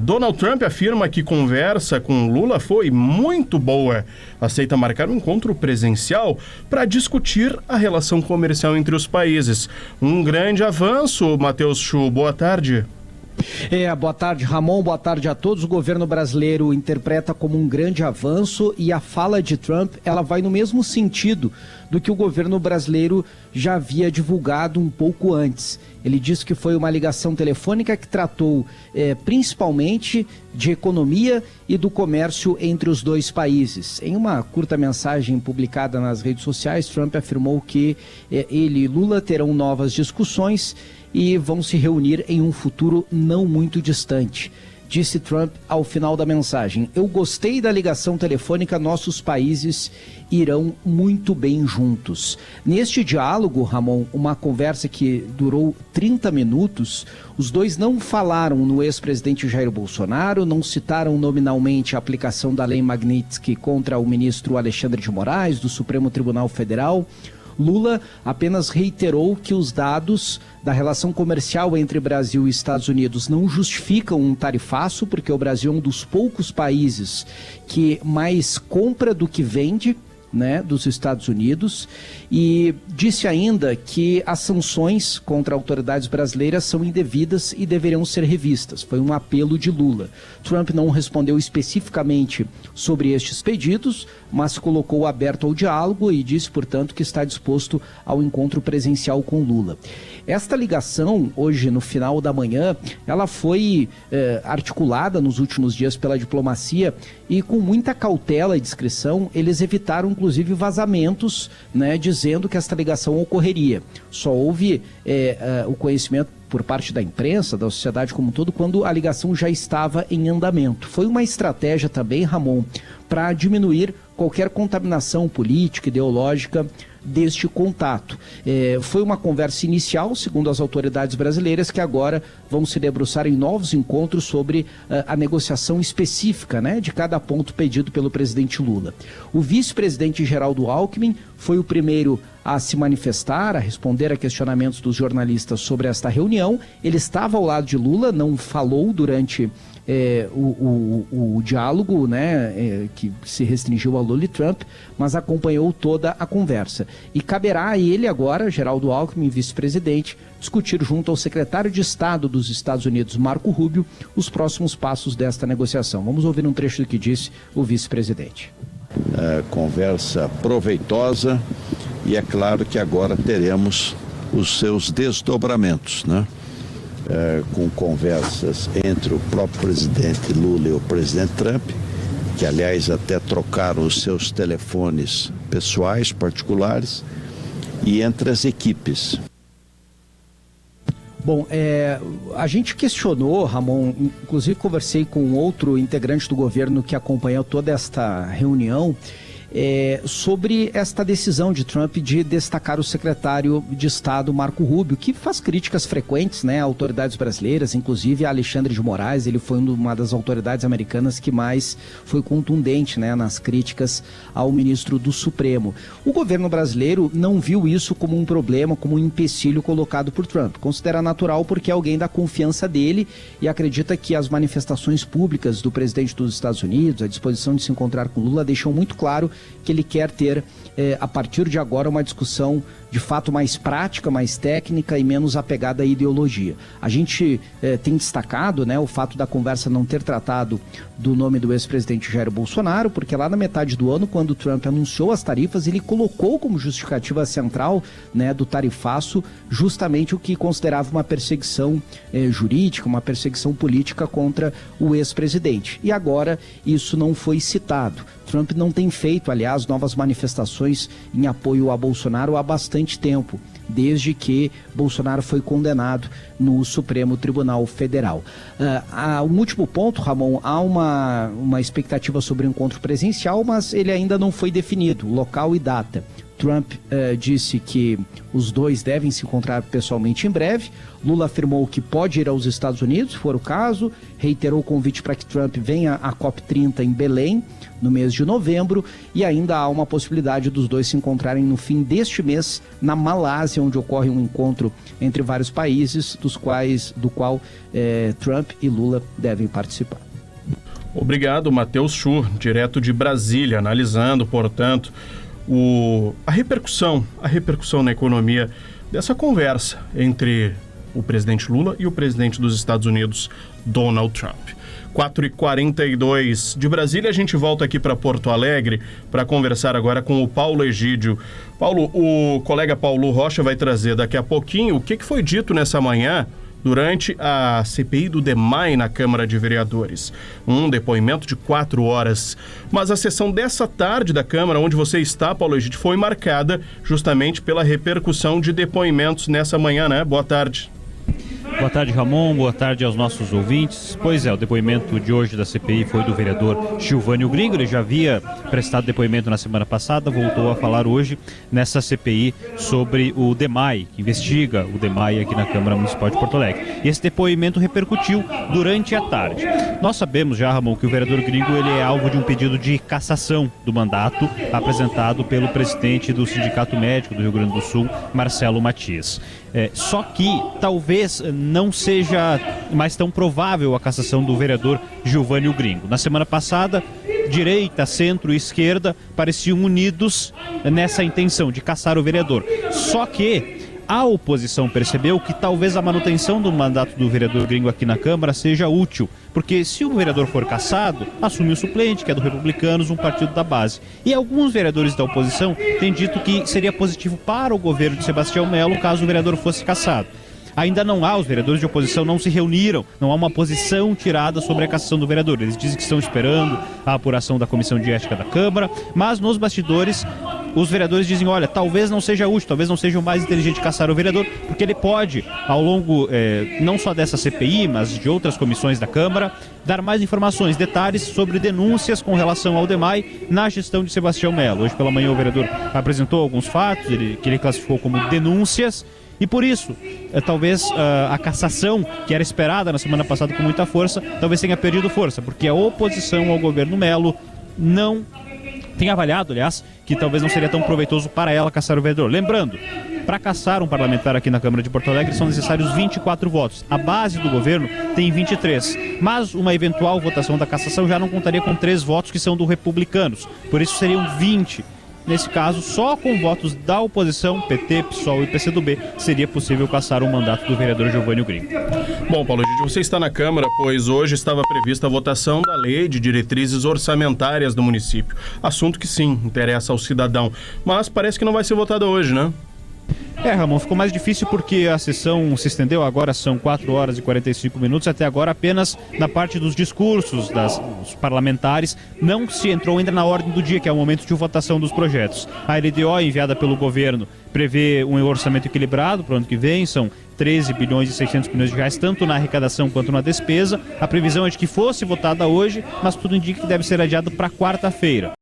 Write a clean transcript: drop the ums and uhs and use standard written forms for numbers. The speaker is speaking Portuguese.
Donald Trump afirma que conversa com Lula foi muito boa. Aceita marcar um encontro presencial para discutir a relação comercial entre os países. Um grande avanço, Matheus Chu. Boa tarde. Boa tarde, Ramon. Boa tarde a todos. O governo brasileiro interpreta como um grande avanço e a fala de Trump, ela vai no mesmo sentido do que o governo brasileiro já havia divulgado um pouco antes. Ele disse que foi uma ligação telefônica que tratou principalmente de economia e do comércio entre os dois países. Em uma curta mensagem publicada nas redes sociais, Trump afirmou que ele e Lula terão novas discussões e vão se reunir em um futuro não muito distante. Disse Trump ao final da mensagem: eu gostei da ligação telefônica, nossos países irão muito bem juntos. Neste diálogo, Ramon, uma conversa que durou 30 minutos, os dois não falaram no ex-presidente Jair Bolsonaro, não citaram nominalmente a aplicação da lei Magnitsky contra o ministro Alexandre de Moraes, do Supremo Tribunal Federal. Lula apenas reiterou que os dados da relação comercial entre Brasil e Estados Unidos não justificam um tarifaço, porque o Brasil é um dos poucos países que mais compra do que vende, né, dos Estados Unidos, e disse ainda que as sanções contra autoridades brasileiras são indevidas e deveriam ser revistas. Foi um apelo de Lula. Trump não respondeu especificamente sobre estes pedidos, mas colocou aberto ao diálogo e disse, portanto, que está disposto ao encontro presencial com Lula. Esta ligação, hoje no final da manhã, ela foi articulada nos últimos dias pela diplomacia e com muita cautela e discrição eles evitaram inclusive vazamentos, né, dizendo que esta ligação ocorreria. Só houve o conhecimento por parte da imprensa, da sociedade como um todo, quando a ligação já estava em andamento. Foi uma estratégia também, Ramon, para diminuir qualquer contaminação política, ideológica deste contato. Foi uma conversa inicial, segundo as autoridades brasileiras, que agora vão se debruçar em novos encontros sobre a negociação específica, né, de cada ponto pedido pelo presidente Lula. O vice-presidente Geraldo Alckmin foi o primeiro a se manifestar, a responder a questionamentos dos jornalistas sobre esta reunião. Ele estava ao lado de Lula, não falou durante o diálogo, né, que se restringiu a Lula e Trump, mas acompanhou toda a conversa. E caberá a ele agora, Geraldo Alckmin, vice-presidente, discutir junto ao secretário de Estado dos Estados Unidos, Marco Rubio, os próximos passos desta negociação. Vamos ouvir um trecho do que disse o vice-presidente. Conversa proveitosa, e é claro que agora teremos os seus desdobramentos, né? Com conversas entre o próprio presidente Lula e o presidente Trump, que aliás até trocaram os seus telefones pessoais, particulares, e entre as equipes. Bom, a gente questionou, Ramon, inclusive conversei com outro integrante do governo que acompanhou toda esta reunião, sobre esta decisão de Trump de destacar o secretário de Estado Marco Rubio, que faz críticas frequentes, né, a autoridades brasileiras, inclusive a Alexandre de Moraes. Ele foi uma das autoridades americanas que mais foi contundente, né, nas críticas ao ministro do Supremo. O governo brasileiro não viu isso como um problema, como um empecilho colocado por Trump. Considera natural porque é alguém da confiança dele e acredita que as manifestações públicas do presidente dos Estados Unidos, a disposição de se encontrar com Lula, deixam muito claro que ele quer ter, a partir de agora, uma discussão de fato mais prática, mais técnica e menos apegada à ideologia. A gente tem destacado, né, o fato da conversa não ter tratado do nome do ex-presidente Jair Bolsonaro, porque lá na metade do ano, quando Trump anunciou as tarifas, ele colocou como justificativa central, né, do tarifaço justamente o que considerava uma perseguição jurídica, uma perseguição política contra o ex-presidente. E agora isso não foi citado. Trump não tem feito, aliás, novas manifestações em apoio a Bolsonaro há bastante tempo, desde que Bolsonaro foi condenado no Supremo Tribunal Federal. Um último ponto, Ramon, há uma expectativa sobre o encontro presencial, mas ele ainda não foi definido, local e data. Trump disse que os dois devem se encontrar pessoalmente em breve. Lula afirmou que pode ir aos Estados Unidos, se for o caso, reiterou o convite para que Trump venha à COP30 em Belém, no mês de novembro, e ainda há uma possibilidade dos dois se encontrarem no fim deste mês na Malásia, onde ocorre um encontro entre vários países, do qual Trump e Lula devem participar. Obrigado, Matheus Chu, direto de Brasília, analisando, portanto, a repercussão na economia dessa conversa entre o presidente Lula e o presidente dos Estados Unidos, Donald Trump. 4h42 de Brasília, a gente volta aqui para Porto Alegre para conversar agora com o Paulo Egídio. Paulo, o colega Paulo Rocha vai trazer daqui a pouquinho o que foi dito nessa manhã durante a CPI do DEMAI na Câmara de Vereadores. Um depoimento de 4 horas. Mas a sessão dessa tarde da Câmara, onde você está, Paulo Egídio, foi marcada justamente pela repercussão de depoimentos nessa manhã, né? Boa tarde. Boa tarde, Ramon. Boa tarde aos nossos ouvintes. Pois é, o depoimento de hoje da CPI foi do vereador Gilvânio Gringo. Ele já havia prestado depoimento na semana passada, voltou a falar hoje nessa CPI sobre o DEMAI, que investiga o DEMAI aqui na Câmara Municipal de Porto Alegre. E esse depoimento repercutiu durante a tarde. Nós sabemos já, Ramon, que o vereador Gringo ele é alvo de um pedido de cassação do mandato apresentado pelo presidente do Sindicato Médico do Rio Grande do Sul, Marcelo Matias. Só que talvez não seja mais tão provável a cassação do vereador Gilvânio Gringo. Na semana passada, direita, centro e esquerda pareciam unidos nessa intenção de cassar o vereador. Só que a oposição percebeu que talvez a manutenção do mandato do vereador Gringo aqui na Câmara seja útil, porque se o vereador for cassado, assume o suplente, que é do Republicanos, um partido da base. E alguns vereadores da oposição têm dito que seria positivo para o governo de Sebastião Melo caso o vereador fosse cassado. Ainda não há, os vereadores de oposição não se reuniram, não há uma posição tirada sobre a cassação do vereador. Eles dizem que estão esperando a apuração da Comissão de Ética da Câmara, mas nos bastidores os vereadores dizem, olha, talvez não seja útil, talvez não seja o mais inteligente caçar o vereador, porque ele pode, ao longo não só dessa CPI, mas de outras comissões da Câmara, dar mais informações, detalhes sobre denúncias com relação ao DEMAI na gestão de Sebastião Melo. Hoje pela manhã o vereador apresentou alguns fatos que ele classificou como denúncias, e por isso, talvez a cassação, que era esperada na semana passada com muita força, talvez tenha perdido força, porque a oposição ao governo Melo não tem avaliado, aliás, que talvez não seria tão proveitoso para ela caçar o vereador. Lembrando, para caçar um parlamentar aqui na Câmara de Porto Alegre são necessários 24 votos. A base do governo tem 23, mas uma eventual votação da cassação já não contaria com 3 votos que são do Republicanos, por isso seriam 20. Nesse caso, só com votos da oposição, PT, PSOL e PCdoB, seria possível cassar o mandato do vereador Gilvânio Gringo. Bom, Paulo Egídio, você está na Câmara, pois hoje estava prevista a votação da Lei de Diretrizes Orçamentárias do município. Assunto que sim, interessa ao cidadão, mas parece que não vai ser votada hoje, né? Ramon, ficou mais difícil porque a sessão se estendeu, agora são 4 horas e 45 minutos, até agora apenas na parte dos discursos dos parlamentares, não se entrou ainda na ordem do dia, que é o momento de votação dos projetos. A LDO, enviada pelo governo, prevê um orçamento equilibrado para o ano que vem, são 13 bilhões e 600 milhões de reais, tanto na arrecadação quanto na despesa. A previsão é de que fosse votada hoje, mas tudo indica que deve ser adiado para quarta-feira.